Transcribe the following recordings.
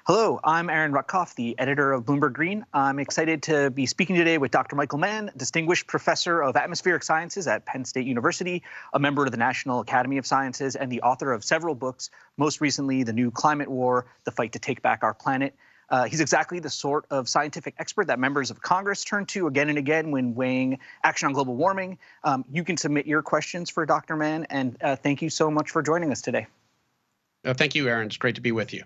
Hello, I'm Aaron Rutkoff, the editor of Bloomberg Green. I'm excited to be speaking today with Dr. Michael Mann, Distinguished Professor of Atmospheric Sciences at Penn State University, a member of the National Academy of Sciences, and the author of several books, most recently The New Climate War, The Fight to Take Back Our Planet. He's exactly the sort of scientific expert that members of Congress turn to again and again when weighing action on global warming. You can submit your questions for Dr. Mann, and thank you so much for joining us today. Thank you, Aaron. It's great to be with you.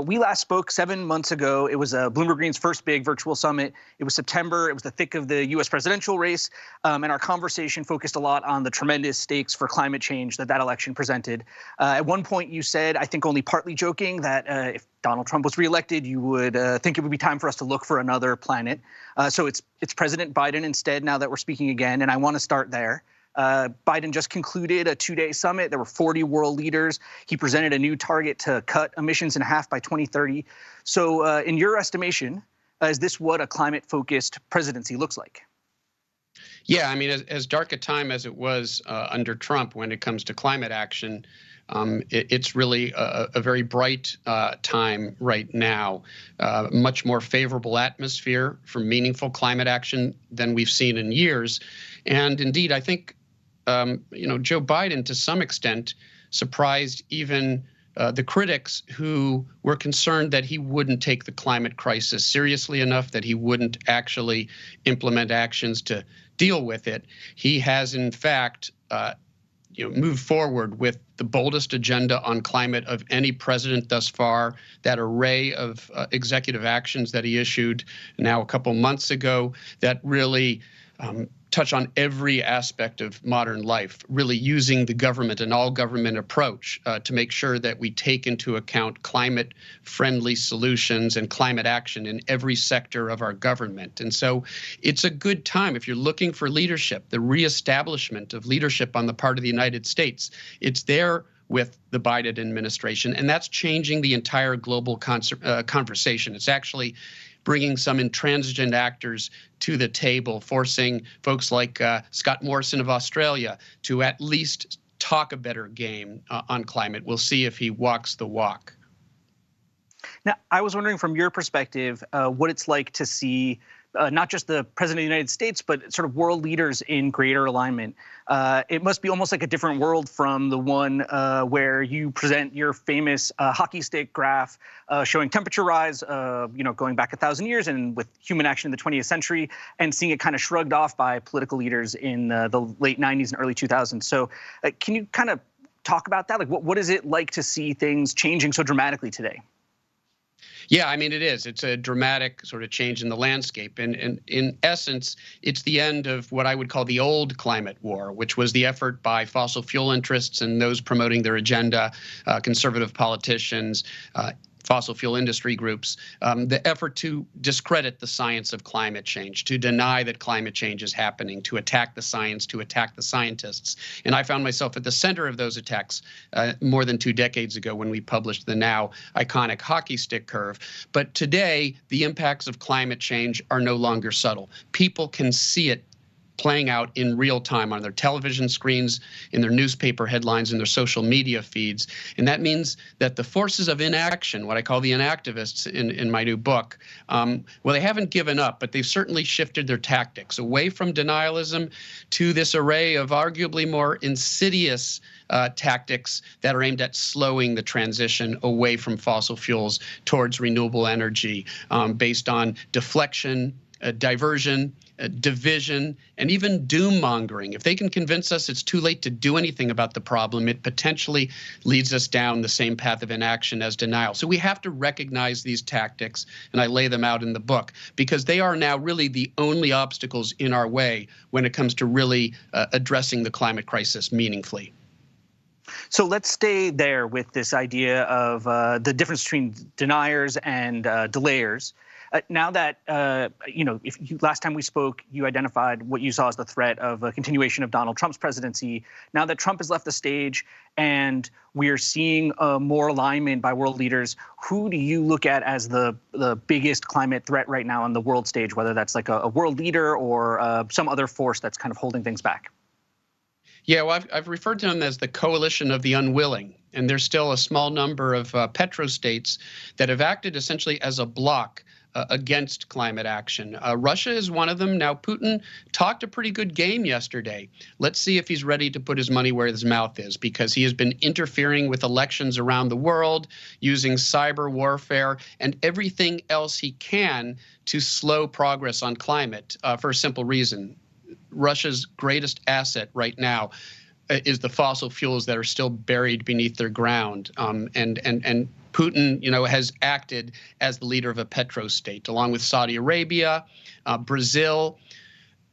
We last spoke 7 months ago. It was Bloomberg Green's first big virtual summit. It was September. It was the thick of the U.S. presidential race. And our conversation focused a lot on the tremendous stakes for climate change that election presented. At one point, you said, I think only partly joking, that if Donald Trump was reelected, you would think it would be time for us to look for another planet. So it's President Biden instead now that we're speaking again. And I want to start there. Biden just concluded a 2-day summit. There were 40 world leaders. He presented a new target to cut emissions in half by 2030. So in your estimation, is this what a climate-focused presidency looks like? Yeah, I mean, as dark a time as it was under Trump when it comes to climate action, it's really a very bright time right now. Much more favorable atmosphere for meaningful climate action than we've seen in years. And indeed, I think Joe Biden, to some extent, surprised even the critics who were concerned that he wouldn't take the climate crisis seriously enough, that he wouldn't actually implement actions to deal with it. He has, in fact, moved forward with the boldest agenda on climate of any president thus far. That array of executive actions that he issued now a couple months ago that really touch on every aspect of modern life, really using the government, an all-government approach to make sure that we take into account climate-friendly solutions and climate action in every sector of our government. And so it's a good time if you're looking for leadership, the reestablishment of leadership on the part of the United States. It's there with the Biden administration, and that's changing the entire global conversation. It's actually bringing some intransigent actors to the table, forcing folks like Scott Morrison of Australia to at least talk a better game on climate. We'll see if he walks the walk. Now, I was wondering from your perspective what it's like to see not just the president of the United States, but sort of world leaders in greater alignment. It must be almost like a different world from the one where you present your famous hockey stick graph showing temperature rise, going back 1,000 years and with human action in the 20th century, and seeing it kind of shrugged off by political leaders in the late 90s and early 2000s. So can you kind of talk about that? Like, what is it like to see things changing so dramatically today? Yeah, I mean, it is. It's a dramatic sort of change in the landscape. And in essence, it's the end of what I would call the old climate war, which was the effort by fossil fuel interests and those promoting their agenda, conservative politicians, fossil fuel industry groups, the effort to discredit the science of climate change, to deny that climate change is happening, to attack the science, to attack the scientists. And I found myself at the center of those attacks more than 2 decades ago when we published the now iconic hockey stick curve. But today, the impacts of climate change are no longer subtle. People can see it playing out in real time on their television screens, in their newspaper headlines, in their social media feeds. And that means that the forces of inaction, what I call the inactivists in my new book, well, they haven't given up, but they've certainly shifted their tactics away from denialism to this array of arguably more insidious tactics that are aimed at slowing the transition away from fossil fuels towards renewable energy based on deflection, diversion, division, and even doom mongering. If they can convince us it's too late to do anything about the problem, it potentially leads us down the same path of inaction as denial. So we have to recognize these tactics, and I lay them out in the book, because they are now really the only obstacles in our way when it comes to really addressing the climate crisis meaningfully. So let's stay there with this idea of the difference between deniers and delayers. Now that, last time we spoke, you identified what you saw as the threat of a continuation of Donald Trump's presidency. Now that Trump has left the stage and we're seeing more alignment by world leaders, who do you look at as the biggest climate threat right now on the world stage, whether that's like a world leader or some other force that's kind of holding things back? Yeah, well, I've referred to them as the coalition of the unwilling. And there's still a small number of petrostates that have acted essentially as a bloc against climate action. Russia is one of them. Now, Putin talked a pretty good game yesterday. Let's see if he's ready to put his money where his mouth is, because he has been interfering with elections around the world, using cyber warfare and everything else he can to slow progress on climate for a simple reason. Russia's greatest asset right now is the fossil fuels that are still buried beneath their ground. And Putin, has acted as the leader of a petrostate, along with Saudi Arabia, Brazil.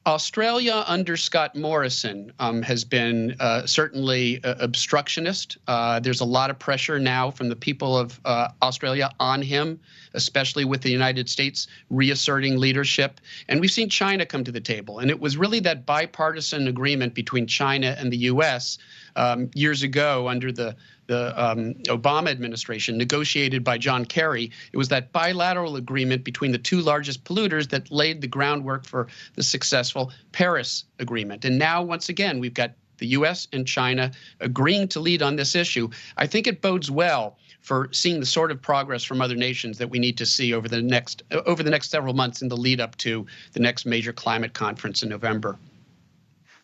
Australia under Scott Morrison has been certainly obstructionist. There's a lot of pressure now from the people of Australia on him, especially with the United States reasserting leadership. And we've seen China come to the table. And it was really that bipartisan agreement between China and the U.S. Years ago under the Obama administration, negotiated by John Kerry. It was that bilateral agreement between the two largest polluters that laid the groundwork for the successful Paris Agreement. And now, once again, we've got the U.S. and China agreeing to lead on this issue. I think it bodes well for seeing the sort of progress from other nations that we need to see over the next several months in the lead up to the next major climate conference in November.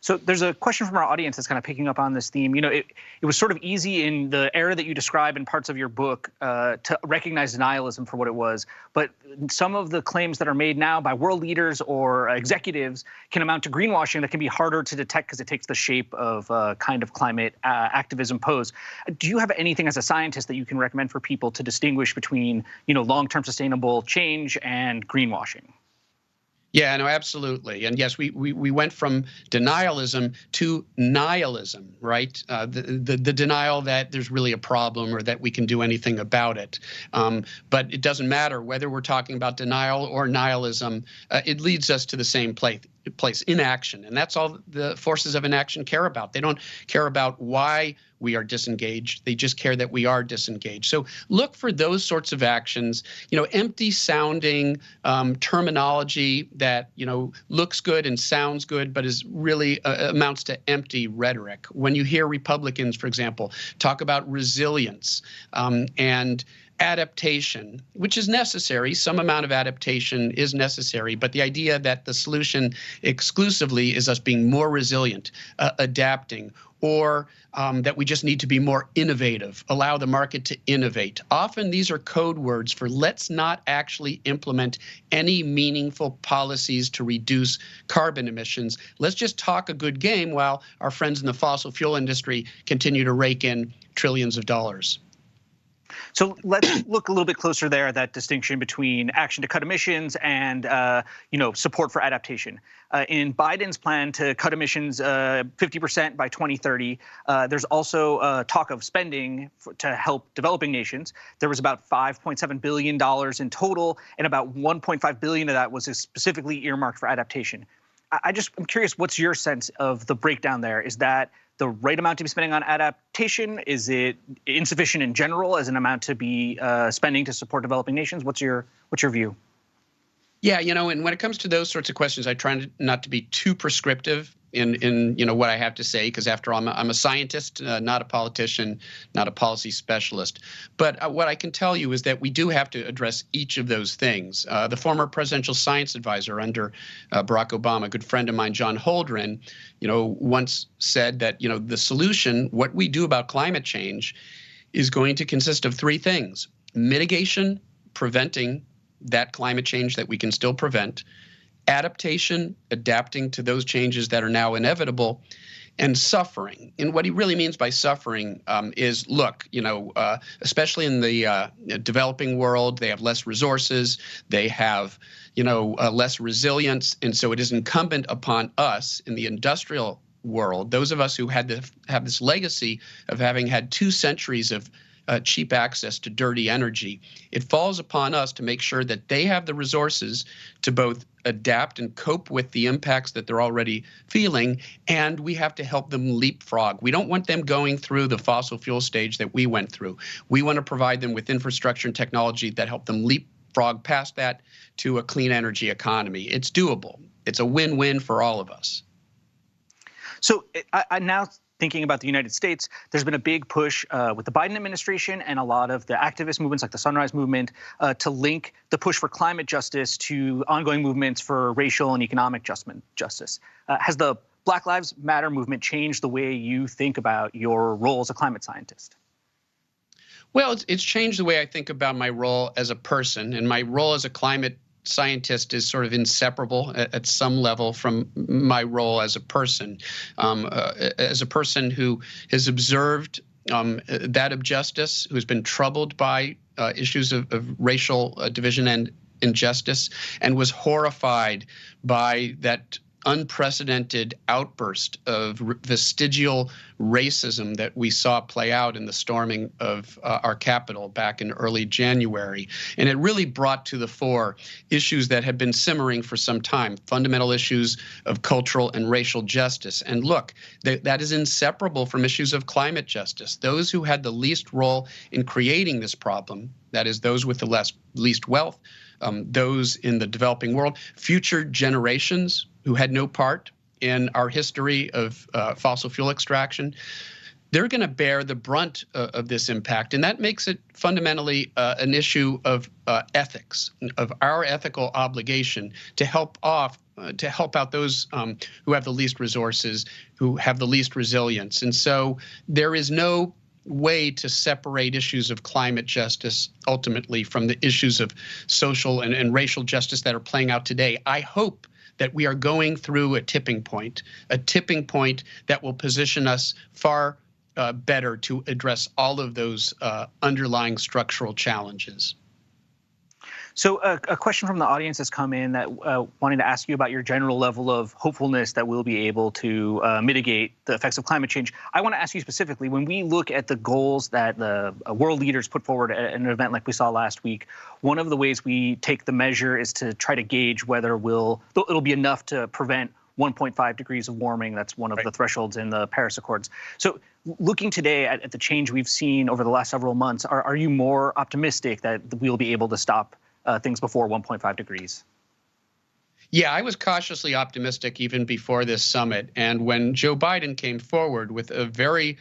So there's a question from our audience that's kind of picking up on this theme. It was sort of easy in the era that you describe in parts of your book to recognize denialism for what it was. But some of the claims that are made now by world leaders or executives can amount to greenwashing that can be harder to detect because it takes the shape of kind of climate activism pose. Do you have anything as a scientist that you can recommend for people to distinguish between, long-term sustainable change and greenwashing? Yeah, no, absolutely. And yes, we went from denialism to nihilism, right? The denial that there's really a problem or that we can do anything about it. But it doesn't matter whether we're talking about denial or nihilism. It leads us to the same place, inaction. And that's all the forces of inaction care about. They don't care about why we are disengaged. They just care that we are disengaged. So look for those sorts of actions, empty sounding terminology that, looks good and sounds good, but is really amounts to empty rhetoric. When you hear Republicans, for example, talk about resilience and adaptation, which is necessary. Some amount of adaptation is necessary, but the idea that the solution exclusively is us being more resilient, adapting, or that we just need to be more innovative, allow the market to innovate. Often these are code words for let's not actually implement any meaningful policies to reduce carbon emissions. Let's just talk a good game while our friends in the fossil fuel industry continue to rake in trillions of dollars. So let's look a little bit closer there at that distinction between action to cut emissions and, support for adaptation. In Biden's plan to cut emissions 50% by 2030, there's also talk of spending to help developing nations. There was about $5.7 billion in total, and about $1.5 billion of that was specifically earmarked for adaptation. I'm curious, what's your sense of the breakdown there? Is that the right amount to be spending on adaptation? Is it insufficient in general as an amount to be spending to support developing nations? What's your view? Yeah, and when it comes to those sorts of questions, I try not to be too prescriptive in what I have to say, because after all, I'm a scientist, not a politician, not a policy specialist. But what I can tell you is that we do have to address each of those things. The former presidential science advisor under Barack Obama, a good friend of mine, John Holdren, once said that, the solution, what we do about climate change, is going to consist of three things: mitigation, preventing that climate change that we can still prevent; adaptation, adapting to those changes that are now inevitable; and suffering. And what he really means by suffering is, look, especially in the developing world, they have less resources, they have, less resilience. And so it is incumbent upon us in the industrial world, those of us who have this legacy of having had 2 centuries of cheap access to dirty energy, it falls upon us to make sure that they have the resources to both adapt and cope with the impacts that they're already feeling, and we have to help them leapfrog. We don't want them going through the fossil fuel stage that we went through. We want to provide them with infrastructure and technology that help them leapfrog past that to a clean energy economy. It's doable. It's a win-win for all of us. So I now thinking about the United States, there's been a big push with the Biden administration and a lot of the activist movements like the Sunrise Movement to link the push for climate justice to ongoing movements for racial and economic justice. Has the Black Lives Matter movement changed the way you think about your role as a climate scientist? Well, it's changed the way I think about my role as a person, and my role as a climate scientist is sort of inseparable at some level from my role as a person. As a person who has observed that of justice, who's been troubled by issues of racial division and injustice, and was horrified by that unprecedented outburst of vestigial racism that we saw play out in the storming of our Capitol back in early January. And it really brought to the fore issues that had been simmering for some time, fundamental issues of cultural and racial justice. And look, that is inseparable from issues of climate justice. Those who had the least role in creating this problem, that is, those with the least wealth, those in the developing world, future generations who had no part in our history of fossil fuel extraction, they're going to bear the brunt of this impact. And that makes it fundamentally an issue of ethics, of our ethical obligation to help out those who have the least resources, who have the least resilience. And so there is no way to separate issues of climate justice ultimately from the issues of social and racial justice that are playing out today. I hope that we are going through a tipping point that will position us far better to address all of those underlying structural challenges. So a question from the audience has come in that wanting to ask you about your general level of hopefulness that we'll be able to mitigate the effects of climate change. I want to ask you specifically, when we look at the goals that the world leaders put forward at an event like we saw last week, one of the ways we take the measure is to try to gauge whether it'll be enough to prevent 1.5 degrees of warming. That's one of the thresholds in the Paris Accords. So looking today at the change we've seen over the last several months, are you more optimistic that we'll be able to stop things before 1.5 degrees? Yeah, I was cautiously optimistic even before this summit. And when Joe Biden came forward with a very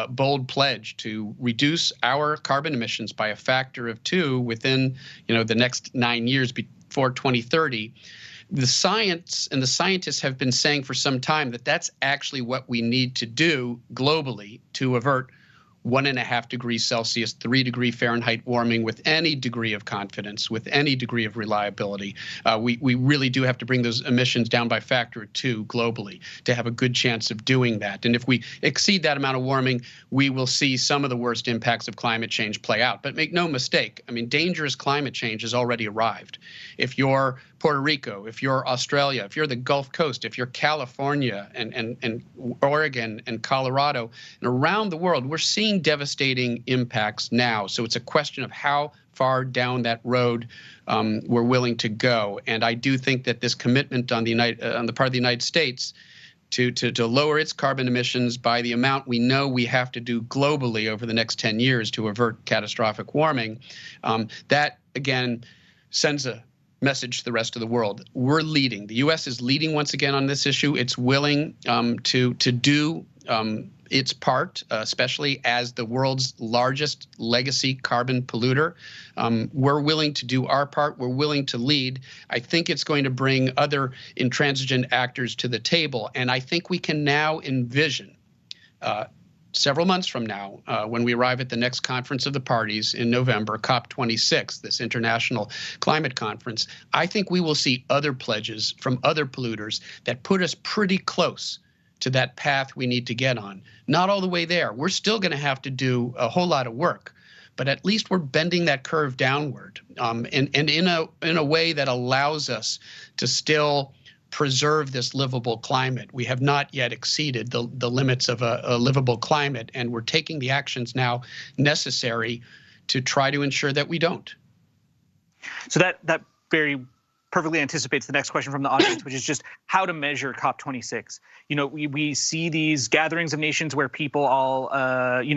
bold pledge to reduce our carbon emissions by a factor of 2 within, the next 9 years before 2030, the science and the scientists have been saying for some time that that's actually what we need to do globally to avert 1.5 degrees Celsius, 3 degree Fahrenheit warming with any degree of confidence, with any degree of reliability. We really do have to bring those emissions down by a factor of 2 globally to have a good chance of doing that. And if we exceed that amount of warming, we will see some of the worst impacts of climate change play out. But make no mistake, dangerous climate change has already arrived. If you're Puerto Rico, if you're Australia, if you're the Gulf Coast, if you're California and Oregon and Colorado and around the world, we're seeing devastating impacts now. So it's a question of how far down that road we're willing to go. And I do think that this commitment on the part of the United States to lower its carbon emissions by the amount we know we have to do globally over the next 10 years to avert catastrophic warming, that again sends a message to the rest of the world. We're leading. The U.S. is leading once again on this issue. It's willing to do its part, especially as the world's largest legacy carbon polluter. We're willing to do our part. We're willing to lead. I think it's going to bring other intransigent actors to the table. And I think we can now envision several months from now, when we arrive at the next conference of the parties in November, COP26, this international climate conference, I think we will see other pledges from other polluters that put us pretty close to that path we need to get on. Not all the way there. We're still going to have to do a whole lot of work, but at least we're bending that curve downward, and in a way that allows us to still preserve this livable climate. We have not yet exceeded the limits of a livable climate, and we're taking the actions now necessary to try to ensure that we don't. So that very perfectly anticipates the next question from the audience, which is just how to measure COP26. We see these gatherings of nations where people all,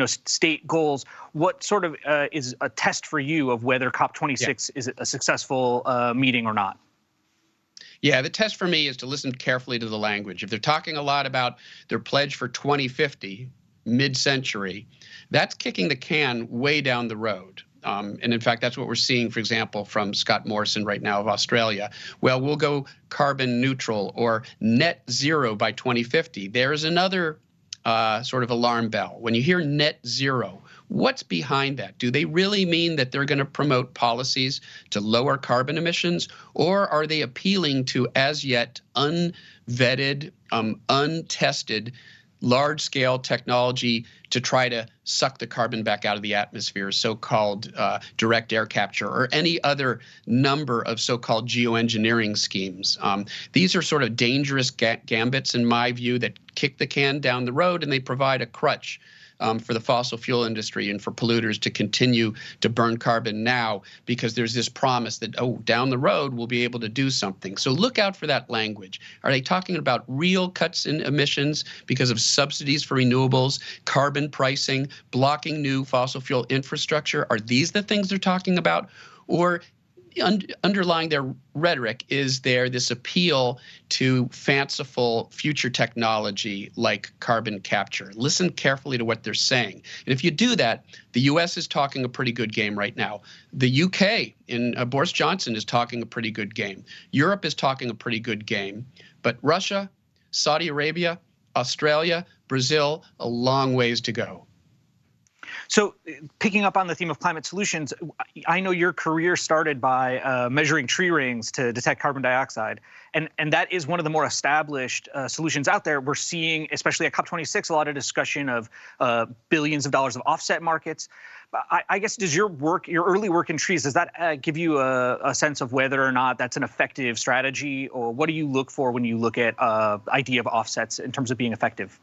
state goals. What sort of is a test for you of whether COP26 is a successful meeting or not? Yeah, the test for me is to listen carefully to the language. If they're talking a lot about their pledge for 2050, mid-century, that's kicking the can way down the road. And in fact, that's what we're seeing, for example, from Scott Morrison right now of Australia. Well, we'll go carbon neutral or net zero by 2050. There's another sort of alarm bell. When you hear net zero, what's behind that? Do they really mean that they're going to promote policies to lower carbon emissions, or are they appealing to as yet unvetted, untested, large-scale technology to try to suck the carbon back out of the atmosphere, so-called direct air capture, or any other number of so-called geoengineering schemes? These are sort of dangerous gambits, in my view, that kick the can down the road, and they provide a crutch for the fossil fuel industry and for polluters to continue to burn carbon now, because there's this promise that, oh, down the road we'll be able to do something. So look out for that language. Are they talking about real cuts in emissions because of subsidies for renewables, carbon pricing, blocking new fossil fuel infrastructure? Are these the things they're talking about? Or underlying their rhetoric is there this appeal to fanciful future technology like carbon capture? Listen carefully to what they're saying. And if you do that, the U.S. is talking a pretty good game right now. The U.K. in Boris Johnson is talking a pretty good game. Europe is talking a pretty good game. But Russia, Saudi Arabia, Australia, Brazil, a long ways to go. So picking up on the theme of climate solutions, I know your career started by measuring tree rings to detect carbon dioxide. And that is one of the more established solutions out there. We're seeing, especially at COP26, a lot of discussion of billions of dollars of offset markets. I guess, does your early work in trees, does that give you a sense of whether or not that's an effective strategy? Or what do you look for when you look at idea of offsets in terms of being effective?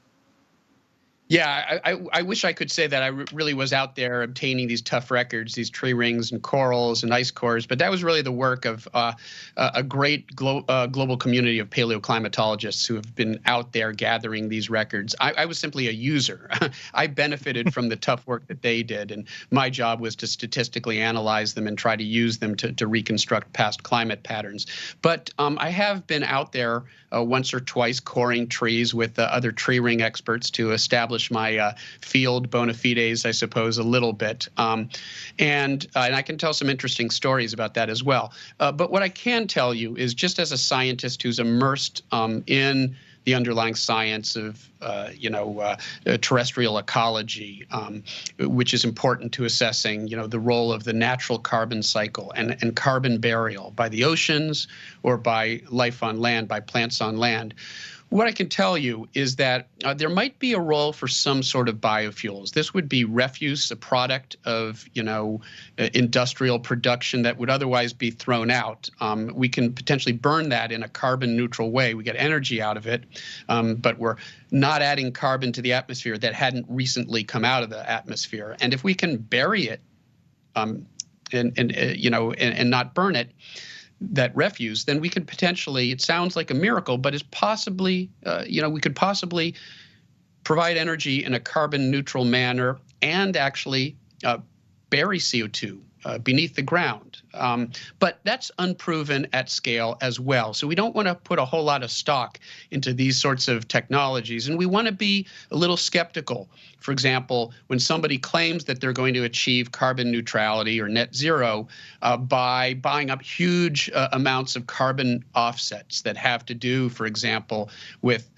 Yeah, I wish I could say that I really was out there obtaining these tough records, these tree rings and corals and ice cores, but that was really the work of a great global community of paleoclimatologists who have been out there gathering these records. I was simply a user. I benefited from the tough work that they did, and my job was to statistically analyze them and try to use them to reconstruct past climate patterns. But I have been out there once or twice coring trees with other tree ring experts to establish my field bona fides, I suppose, a little bit. And I can tell some interesting stories about that as well. But what I can tell you is, just as a scientist who's immersed in the underlying science of, terrestrial ecology, which is important to assessing, the role of the natural carbon cycle and carbon burial by the oceans or by life on land, by plants on land. What I can tell you is that there might be a role for some sort of biofuels. This would be refuse, a product of, industrial production that would otherwise be thrown out. We can potentially burn that in a carbon neutral way. We get energy out of it, but we're not adding carbon to the atmosphere that hadn't recently come out of the atmosphere. And if we can bury it, and not burn it, that refuse, then we could potentially, it sounds like a miracle, but it's possibly, we could possibly provide energy in a carbon neutral manner and actually bury CO2 beneath the ground. But that's unproven at scale as well. So we don't want to put a whole lot of stock into these sorts of technologies. And we want to be a little skeptical. For example, when somebody claims that they're going to achieve carbon neutrality or net zero by buying up huge amounts of carbon offsets that have to do, for example, with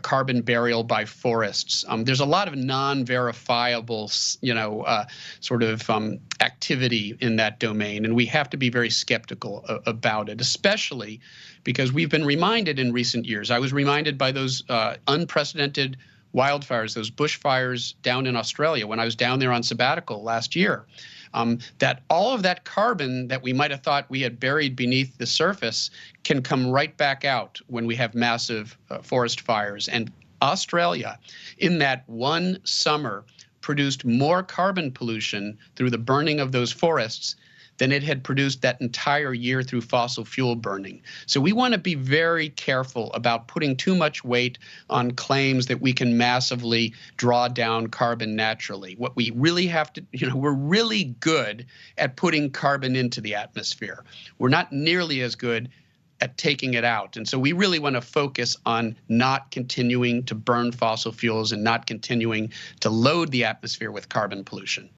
carbon burial by forests. There's a lot of non-verifiable, sort of activity in that domain, and we have to be very skeptical about it, especially because we've been reminded in recent years. I was reminded by those unprecedented wildfires, those bushfires down in Australia when I was down there on sabbatical last year, that all of that carbon that we might have thought we had buried beneath the surface can come right back out when we have massive forest fires. And Australia, in that one summer, produced more carbon pollution through the burning of those forests than it had produced that entire year through fossil fuel burning. So we want to be very careful about putting too much weight on claims that we can massively draw down carbon naturally. What we really have to, we're really good at putting carbon into the atmosphere. We're not nearly as good at taking it out. And so we really want to focus on not continuing to burn fossil fuels and not continuing to load the atmosphere with carbon pollution.